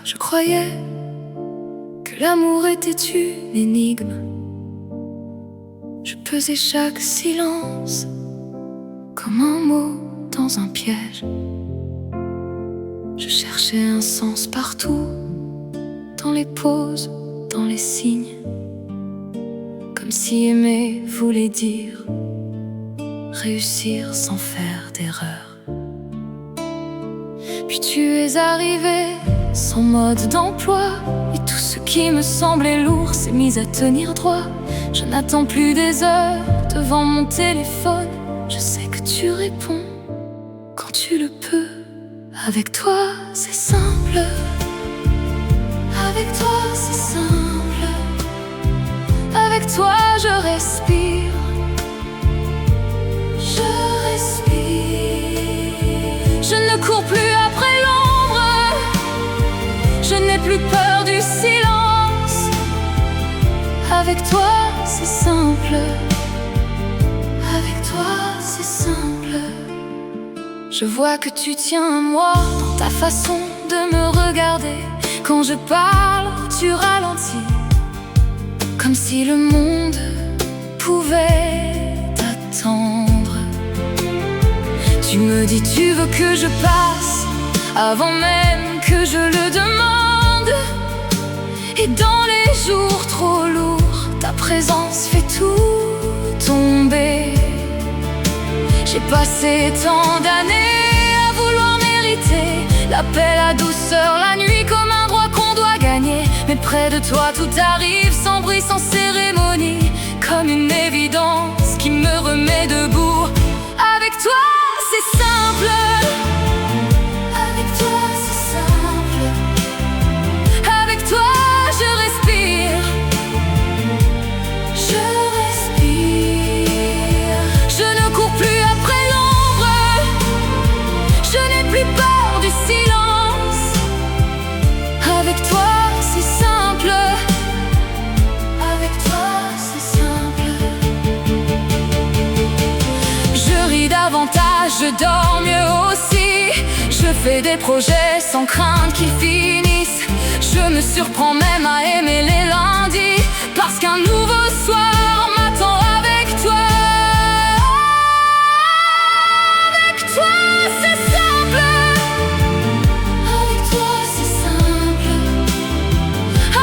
je croyais que l'amour était une énigme. Je pesais chaque silence comme un mot dans un piège. Je cherchais un sens partout, dans les pauses, dans les signes, comme si aimer voulait dire réussir sans faire d'erreur. Puis tu es arrivé sans mode d'emploi, et tout ce qui me semblait lourd s'est mis à tenir droit. Je n'attends plus des heures devant mon téléphone. Je sais que tu réponds quand tu le peux. Avec toi c'est simple, avec toi c'est simple. Avec toi je respire, je respire. Je ne cours plus après l'ombre, je n'ai plus peur du silence. Avec toi c'est simple, avec toi c'est simple. Je vois que tu tiens à moi dans ta façon de me regarder. Quand je parle, tu ralentis, comme si le monde pouvait t'attendre. Tu me dis tu veux que je passe avant même que je le demande. Et dans les jours trop lourds, ta présence fait tout tomber. J'ai passé tant d'années à vouloir mériter l'appel à douceur, la nuit comme un droit qu'on doit gagner. Mais près de toi tout arrive sans bruit, sans cérémonie, comme une évidence qui me remet debout. Avec toi c'est simple, avec toi c'est simple. Avec toi je respire, je respire. Je ne cours plus après l'ombre, je n'ai plus peur du silence. Avec toi c'est simple, avec toi c'est simple. Je ris davantage, je dors mieux aussi. Je fais des projets sans crainte qu'ils finissent. Je me surprends même à aimer les lundis, parce qu'un nouveau soir m'attend avec toi. Avec toi c'est simple, avec toi c'est simple.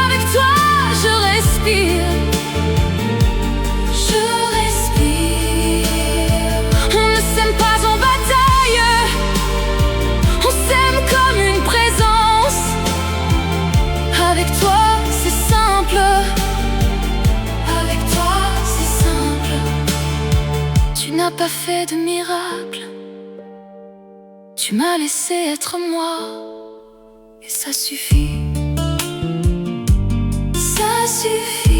Avec toi je respire, je respire. On ne s'aime pas en bataille, on s'aime comme une présence. Avec toi c'est simple, avec toi c'est simple. Tu n'as pas fait de miracle, tu m'as laissé être moi, et ça suffit, ça suffit.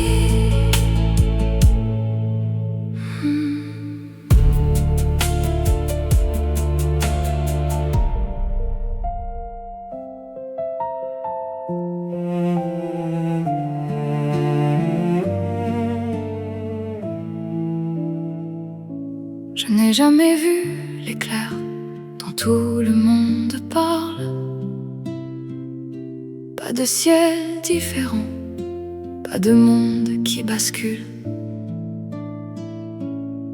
Je n'ai jamais vu l'éclair dont tout le monde parle. Pas de ciel différent, pas de monde qui bascule.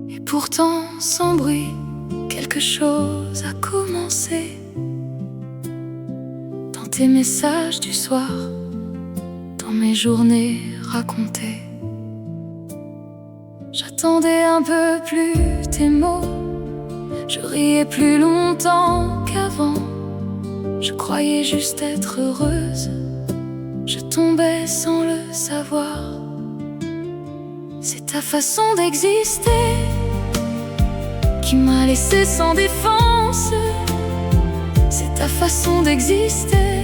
Et pourtant, sans bruit, quelque chose a commencé. Dans tes messages du soir, dans mes journées racontées. J'attendais un peu plus tes mots, je riais plus longtemps qu'avant. Je croyais juste être heureuse, je tombais sans le savoir. C'est ta façon d'exister qui m'a laissé sans défense. C'est ta façon d'exister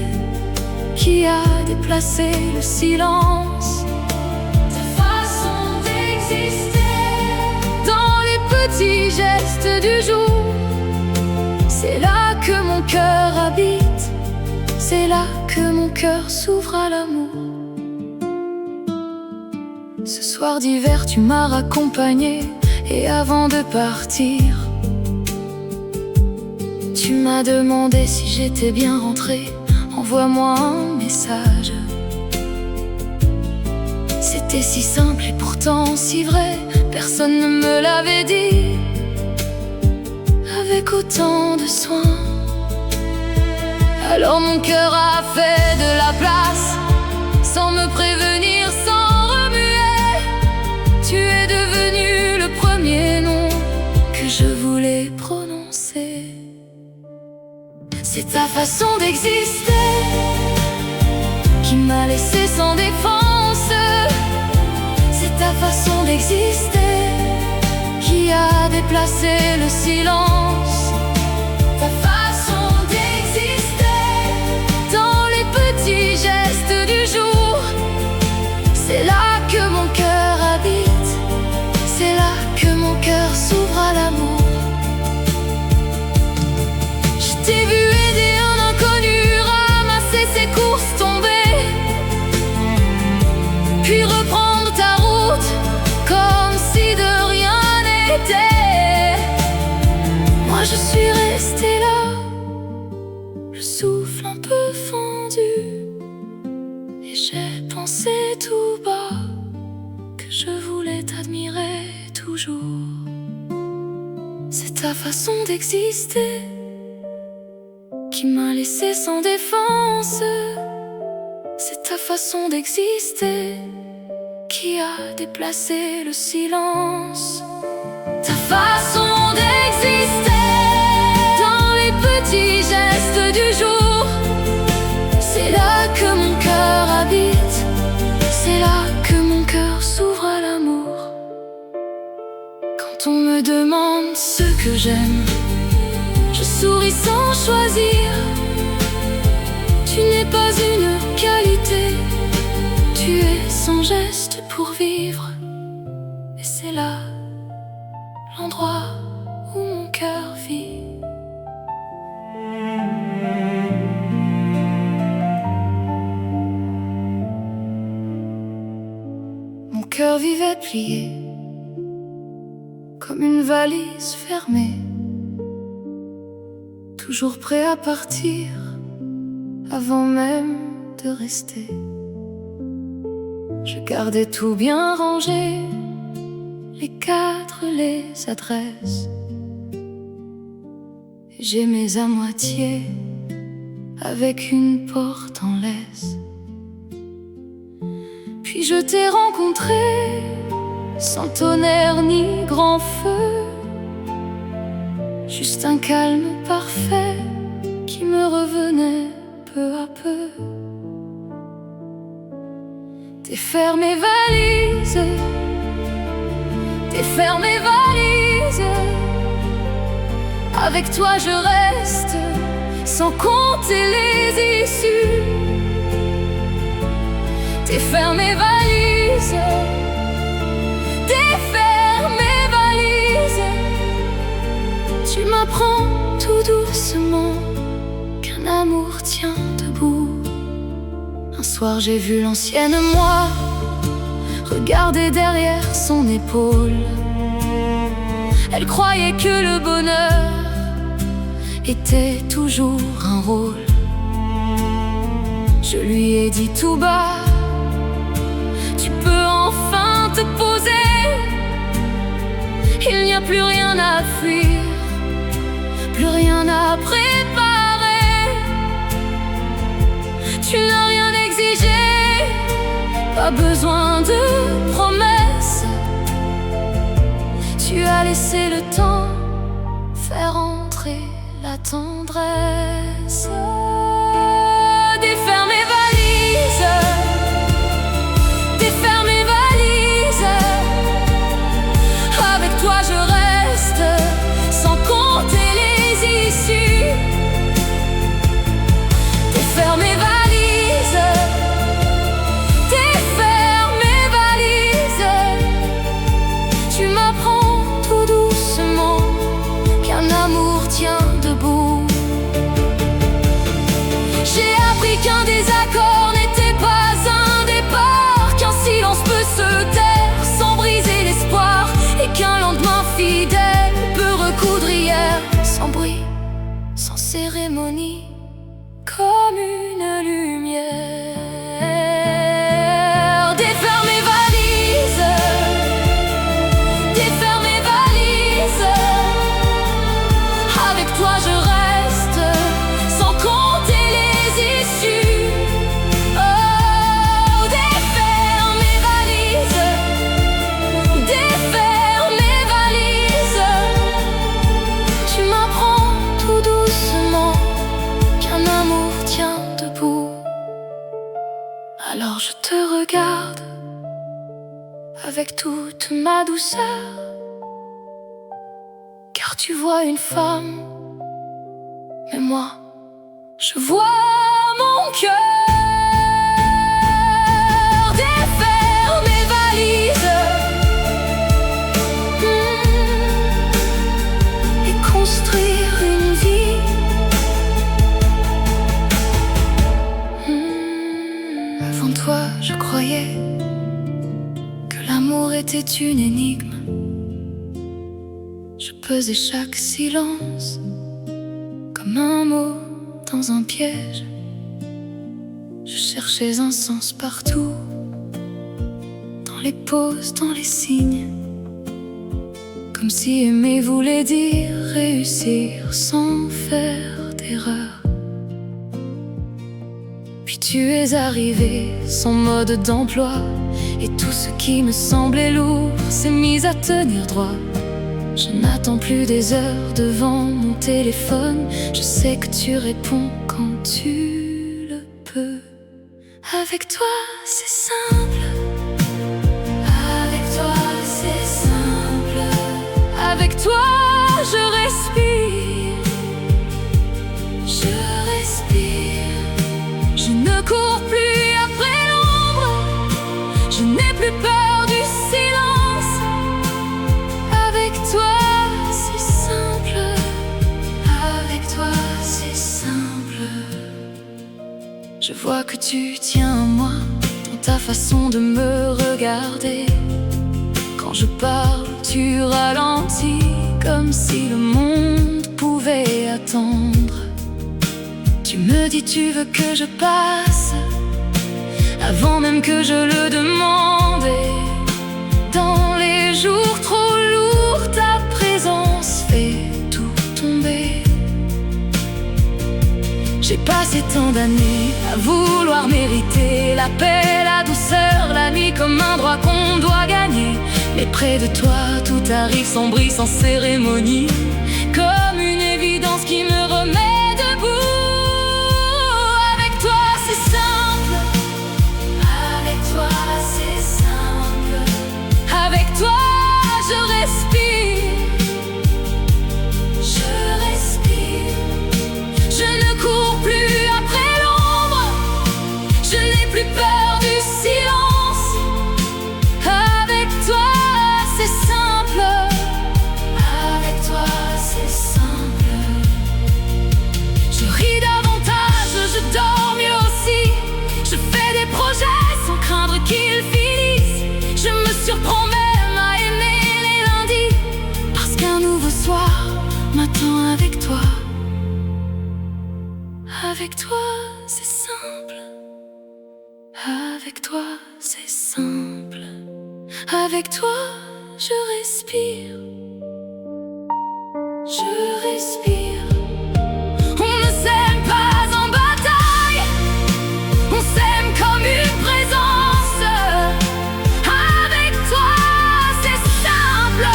qui a déplacé le silence. Ta façon d'exister dans les petits gestes du jour. C'est là que mon cœur habite, c'est là que mon cœur s'ouvre à l'amour. Ce soir d'hiver tu m'as raccompagné, et avant de partir tu m'as demandé si j'étais bien rentrée. Envoie-moi un message. C'était si simple et pourtant si vrai, personne ne me l'avait dit avec autant de soin. Alors mon cœur a fait de la place, sans me prévenir, sans remuer. Tu es devenu le premier nom que je voulais prononcer. C'est ta façon d'exister qui m'a laissé sans défense. C'est ta façon d'exister qui a déplacé le silence. Ta façon d'exister dans les petits gestes du jour. C'est là que mon cœur habite, c'est là que mon cœur s'ouvre à l'amour. Je t'ai vu aider un inconnu ramasser ses courses tombées, puis reprendre ta route comme si de rien n'était. Moi je suis restée là, le souffle un peu fendu, et j'ai pensé tout bas que je voulais t'admirer toujours. C'est ta façon d'exister qui m'a laissé sans défense. C'est ta façon d'exister qui a déplacé le silence. Ta façon d'exister dans les petits gestes du jour. C'est là que mon cœur habite, c'est là que mon cœur s'ouvre à l'amour. Quand on me demande ce que j'aime, je souris sans choisir. Tu n'es pas une qualité, tu es sans geste pour vivre. Et c'est là l'endroit où mon cœur vit. Mon cœur vivait plié comme une valise fermée, toujours prêt à partir avant même de rester. Je gardais tout bien rangé, les cadres, les adresses, et j'aimais à moitié avec une porte en laisse. Puis je t'ai rencontré sans tonnerre ni grand feu, juste un calme parfait qui me revenait peu à peu. Défaire mes valises, défaire mes valises. Avec toi je reste sans compter les issues. Défaire mes valises, défaire mes valises. Tu m'apprends tout doucement qu'un amour tient debout. Un soir j'ai vu l'ancienne moi regarder derrière son épaule. Elle croyait que le bonheur était toujours un rôle. Je lui ai dit tout bas, tu peux enfin te poser. Il n'y a plus rien à fuir, plus rien à préparer. Tu n'as rien exigé, pas besoin de promesses. Tu as laissé le temps faire entrer la tendresse. Défaire mes valises, défaire mes valises. Avec toi je reste sans compter les issues. Défaire mes valises, défaire mes valises. Tu m'apprends tout doucement qu'un amour tient debout. Alors je te regarde avec toute ma douceur, car tu vois une femme, mais moi, je vois mon cœur défaire mes valises et construire une vie. Avant toi, je croyais que l'amour était une énigme. Je pesais chaque silence comme un mot dans un piège. Je cherchais un sens partout, dans les pauses, dans les signes, comme si aimer voulait dire réussir sans faire d'erreur. Puis tu es arrivé sans mode d'emploi, et tout ce qui me semblait lourd s'est mis à tenir droit. Je n'attends plus des heures devant mon téléphone. Je sais que tu réponds quand tu le peux. Avec toi, c'est simple. Avec toi, c'est simple. Avec toi, je respire. Je respire. Je ne cours plus après l'ombre. Je n'ai plus peur du silence. Avec toi, c'est simple. Avec toi, c'est simple. Je vois que tu tiens à moi dans ta façon de me regarder. Quand je parle, tu ralentis, comme si le monde pouvait attendre. Tu me dis tu veux que je passe, avant même que je le demande. Et dans les jours trop lourds, ta présence fait tout tomber. J'ai passé tant d'années à vouloir mériter la paix, la douceur, la nuit comme un droit qu'on doit gagner. Mais près de toi, tout arrive sans bruit, sans cérémonie, comme une évidence qui me remet debout. Avec toi, c'est simple. Avec toi, c'est simple. Avec toi, je respire. Je respire. Je ne cours plus après l'ombre. Je n'ai plus peur du silence. Avec toi, c'est simple. Avec toi, c'est simple. Je ris davantage, je dors mieux aussi. Je fais des projets sans craindre qu'ils finissent. Je me surprends même à aimer les lundis, parce qu'un nouveau soir m'attend avec toi. Avec toi, c'est simple. Avec toi, c'est simple. Avec toi, je respire. Je respire. On ne s'aime pas en bataille. On s'aime comme une présence. Avec toi, c'est simple.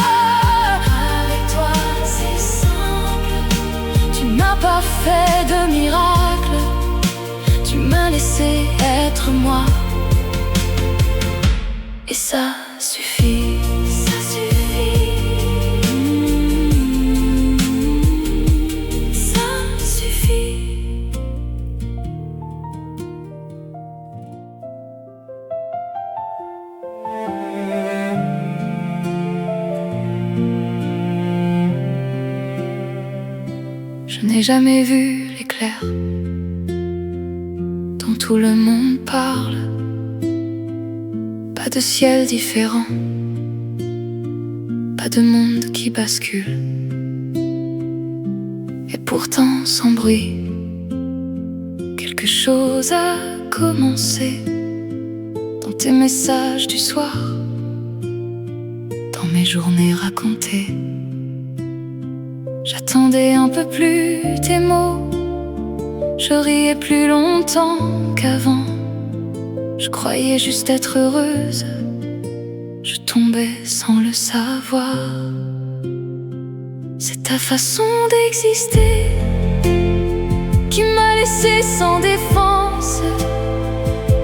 Avec toi, c'est simple. Tu n'as pas fait de miracle. Tu m'as laissé être moi. Et ça suffit. Ça suffit. Ça suffit. Je n'ai jamais vu l'éclair dont tout le monde parle. Pas de ciel différent, pas de monde qui bascule. Et pourtant sans bruit, quelque chose a commencé. Dans tes messages du soir, dans mes journées racontées, j'attendais un peu plus tes mots. Je riais plus longtemps qu'avant. Je croyais juste être heureuse. Je tombais sans le savoir. C'est ta façon d'exister qui m'a laissé sans défense.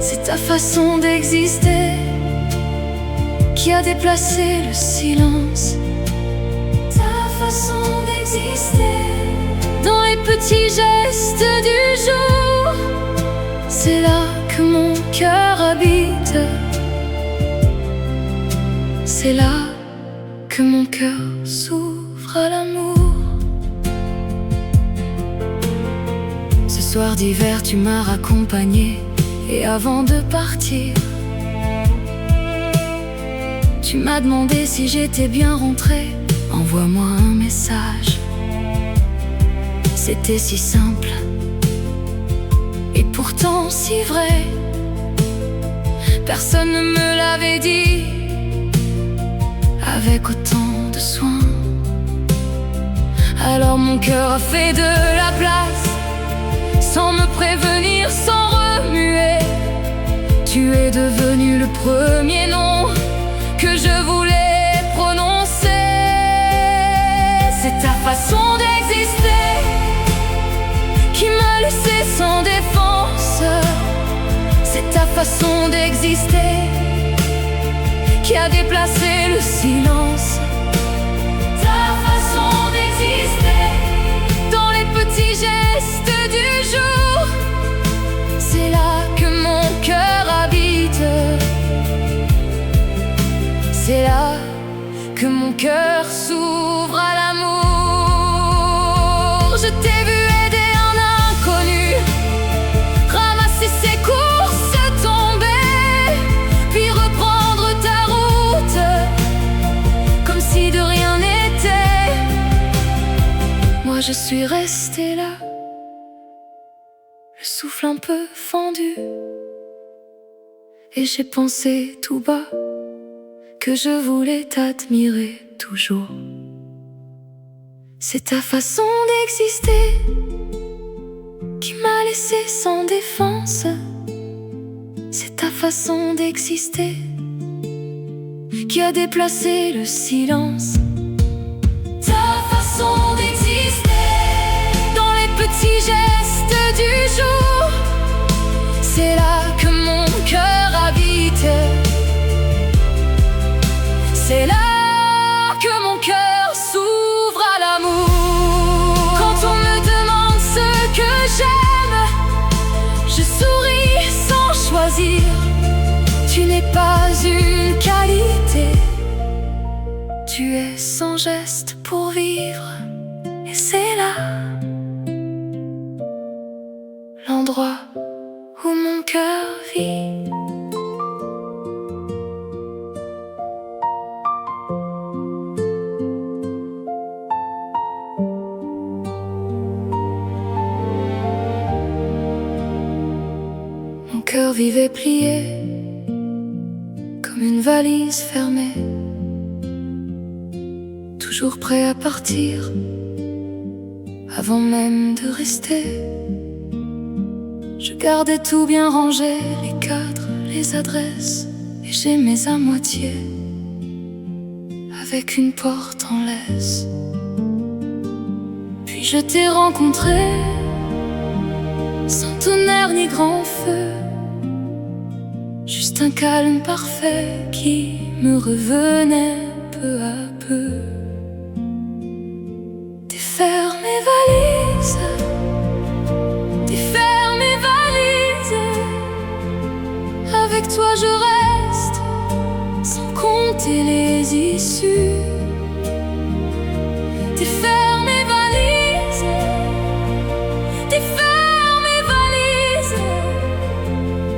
C'est ta façon d'exister qui a déplacé le silence. Ta façon d'exister dans les petits gestes du jour, c'est là que mon cœur habite. C'est là que mon cœur s'ouvre à l'amour. Ce soir d'hiver tu m'as raccompagné, et avant de partir tu m'as demandé si j'étais bien rentrée. Envoie-moi un message. C'était si simple et pourtant si vrai. Personne ne me l'avait dit avec autant de soin. Alors mon cœur a fait de la place, sans me prévenir, sans remuer. Tu es devenu le premier nom que je voulais prononcer. C'est ta façon d'exister qui m'a laissé sans défense. C'est ta façon d'exister qui a déplacé le silence. Ta façon d'exister dans les petits gestes du jour, c'est là que mon cœur habite. C'est là que mon cœur s'ouvre à l'amour. Je t'ai vu aider un inconnu, ramasser ses courses, tomber, puis reprendre ta route, comme si de rien n'était. Moi je suis restée là, le souffle un peu fendu, et j'ai pensé tout bas que je voulais t'admirer toujours. C'est ta façon d'exister qui m'a laissé sans défense. C'est ta façon d'exister qui a déplacé le silence. Ta façon d'exister dans les petits gestes du jour, c'est là que mon cœur habite. C'est là que mon cœur s'ouvre à l'amour. Quand on me demande ce que j'aime, je souris sans choisir. Tu n'es pas une qualité, tu es sans geste pour vivre. Et c'est là l'endroit où mon cœur vit. Mon cœur vivait plié comme une valise fermée, toujours prêt à partir avant même de rester. Je gardais tout bien rangé, les cadres, les adresses, et j'aimais à moitié avec une porte en laisse. Puis je t'ai rencontré sans tonnerre ni grand feu, juste un calme parfait qui me revenait peu à peu. Défaire mes valises, défaire mes valises. Avec toi je reste sans compter les issues. Défaire mes valises, défaire mes valises.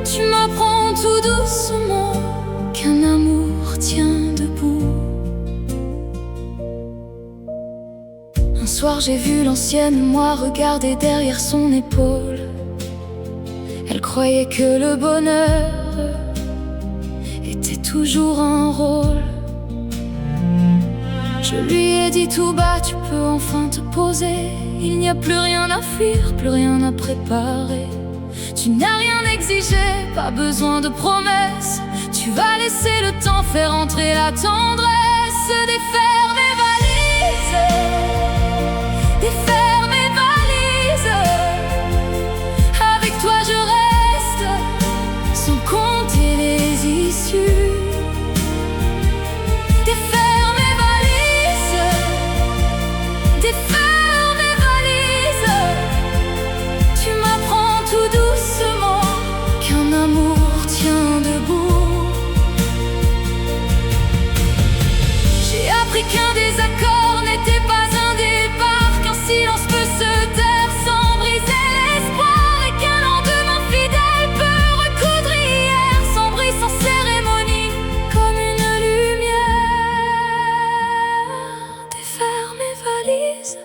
Tu m'apprends tout doucement qu'un amour tient debout. Un soir j'ai vu l'ancienne moi regarder derrière son épaule. Elle croyait que le bonheur était toujours un rôle. Je lui ai dit tout bas, tu peux enfin te poser. Il n'y a plus rien à fuir, plus rien à préparer. Tu n'as rien exigé, pas besoin de promesses. Tu vas laisser le temps faire entrer la tendresse. Défaire mes valises, défaire mes valises. Avec toi je reste sans compter les issues. Défaire mes valises, défaire mes valises. Tu m'apprends tout doucement qu'un amour tient debout. J'ai appris qu'un désaccord n'était pas un départ, qu'un silence peut se taire sans briser l'espoir, et qu'un lendemain fidèle peut recoudre hier, sans bruit, sans cérémonie, comme une lumière. Défaire mes valises,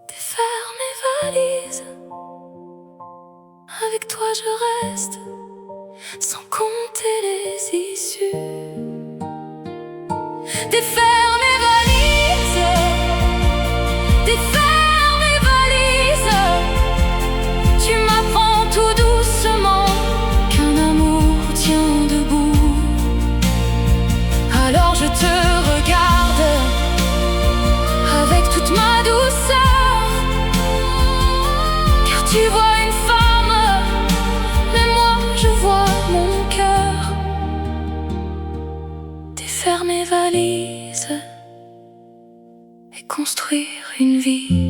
défaire mes valises. Avec toi je reste, sans compter les issues. Défaire mes valises, défaire mes valises. Tu m'apprends tout doucement qu'un amour tient debout. Alors je te regarde avec toute ma douceur, car tu vois une femme, mais moi je vois mon cœur. Défaire mes valises et construire une vie.